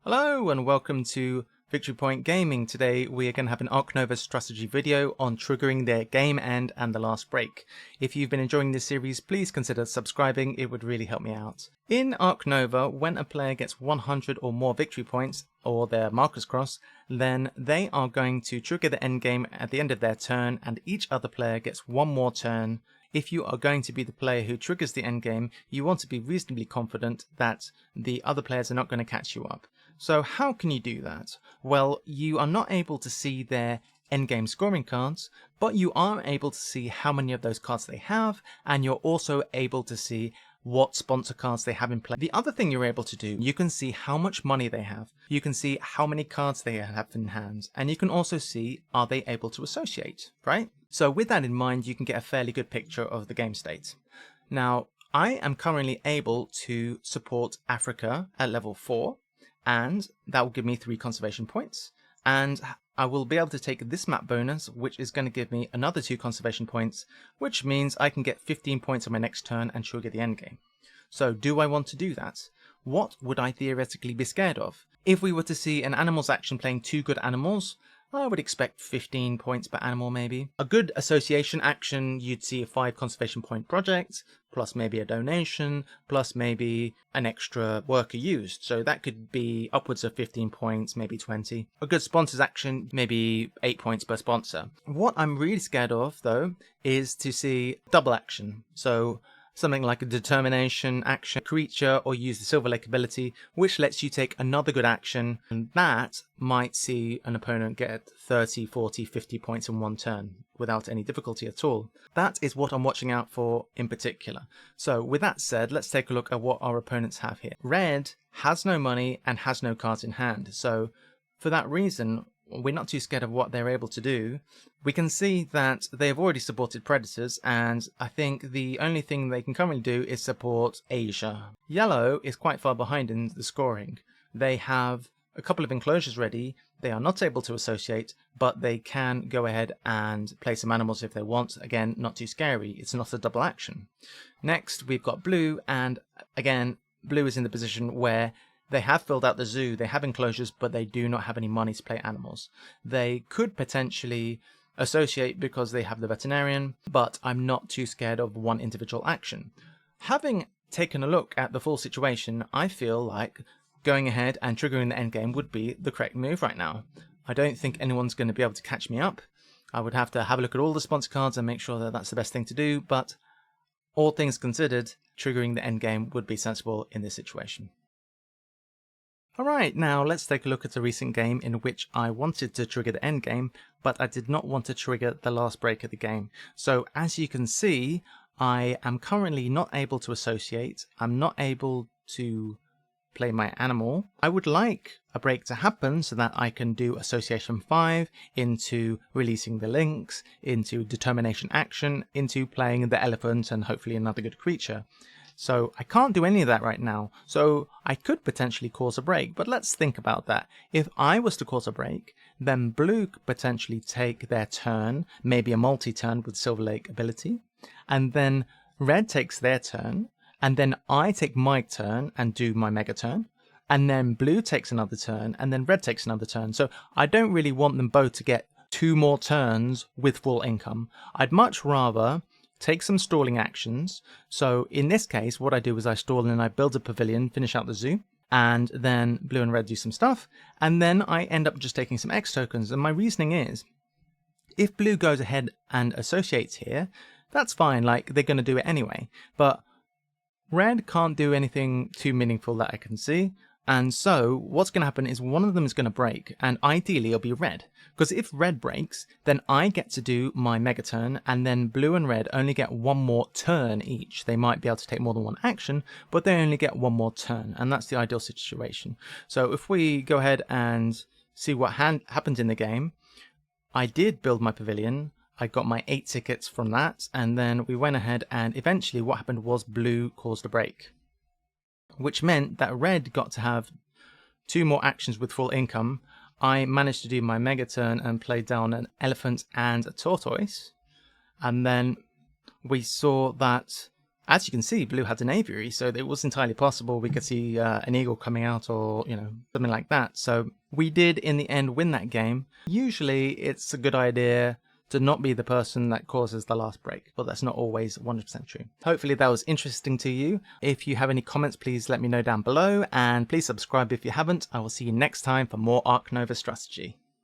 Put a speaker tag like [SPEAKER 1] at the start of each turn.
[SPEAKER 1] Hello and welcome to Victory Point Gaming. Today we are going to have an Ark Nova strategy video on triggering their game end and the last break. If you've been enjoying this series, please consider subscribing, it would really help me out. In Ark Nova, when a player gets 100 or more victory points, or their markers cross, then they are going to trigger the end game at the end of their turn, and each other player gets one more turn. If you are going to be the player who triggers the end game, you want to be reasonably confident that the other players are not going to catch you up. So how can you do that? Well, you are not able to see their endgame scoring cards, but you are able to see how many of those cards they have, and you're also able to see what sponsor cards they have in play. The other thing you're able to do, you can see how much money they have, you can see how many cards they have in hand, and you can also see are they able to associate, right? So with that in mind, you can get a fairly good picture of the game state. Now, I am currently able to support Africa at level 4, and that will give me 3 conservation points, and I will be able to take this map bonus, which is going to give me another 2 conservation points, which means I can get 15 points on my next turn and trigger the endgame. So do I want to do that? What would I theoretically be scared of? If we were to see an animals action playing 2 good animals, I would expect 15 points per animal maybe. A good association action, you'd see a 5 conservation point project, plus maybe a donation, plus maybe an extra worker used. So that could be upwards of 15 points, maybe 20. A good sponsors action, maybe 8 points per sponsor. What I'm really scared of though, is to see double action. So something like a determination action creature, or use the Silver Lake ability, which lets you take another good action, and that might see an opponent get 30, 40, 50 points in one turn without any difficulty at all. That is what I'm watching out for in particular. So with that said, let's take a look at what our opponents have here. Red has no money and has no cards in hand, so for that reason we're not too scared of what they're able to do. We can see that they have already supported Predators, and I think the only thing they can currently do is support Asia. Yellow is quite far behind in the scoring. They have a couple of enclosures ready. They are not able to associate, but they can go ahead and play some animals if they want. Again, not too scary. It's not a double action. Next, we've got blue, and again, blue is in the position where they have filled out the zoo, they have enclosures, but they do not have any money to play animals. They could potentially associate because they have the veterinarian, but I'm not too scared of one individual action. Having taken a look at the full situation, I feel like going ahead and triggering the endgame would be the correct move right now. I don't think anyone's going to be able to catch me up. I would have to have a look at all the sponsor cards and make sure that that's the best thing to do, but all things considered, triggering the endgame would be sensible in this situation. Alright, now let's take a look at a recent game in which I wanted to trigger the endgame, but I did not want to trigger the last break of the game. So as you can see, I am currently not able to associate, I'm not able to play my animal. I would like a break to happen so that I can do Association 5 into releasing the links, into determination action, into playing the elephant and hopefully another good creature. So I can't do any of that right now, so I could potentially cause a break, but let's think about that. If I was to cause a break, then blue could potentially take their turn, maybe a multi-turn with Silver Lake ability, and then red takes their turn, and then I take my turn and do my mega turn, and then blue takes another turn, and then red takes another turn. So I don't really want them both to get 2 more turns with full income. I'd much rather take some stalling actions. So in this case, what I do is I stall and I build a pavilion, finish out the zoo, and then blue and red do some stuff, and then I end up just taking some X tokens. And my reasoning is, if blue goes ahead and associates here, that's fine, like they're going to do it anyway, but red can't do anything too meaningful that I can see. And so what's going to happen is one of them is going to break, and ideally it'll be red. Because if red breaks, then I get to do my mega turn, and then blue and red only get 1 more turn each. They might be able to take more than 1 action, but they only get 1 more turn, and that's the ideal situation. So if we go ahead and see what happened in the game, I did build my pavilion. I got my 8 tickets from that, and then we went ahead and eventually what happened was blue caused a break, which meant that red got to have 2 more actions with full income. I managed to do my mega turn and play down an elephant and a tortoise, and then we saw that As you can see, blue had an aviary, so it was entirely possible we could see an eagle coming out, or something like that. So we did in the end win that game. Usually it's a good idea to not be the person that causes the last break, but that's not always 100% true. Hopefully that was interesting to you. If you have any comments, please let me know down below, and please subscribe if you haven't. I will see you next time for more Ark Nova strategy.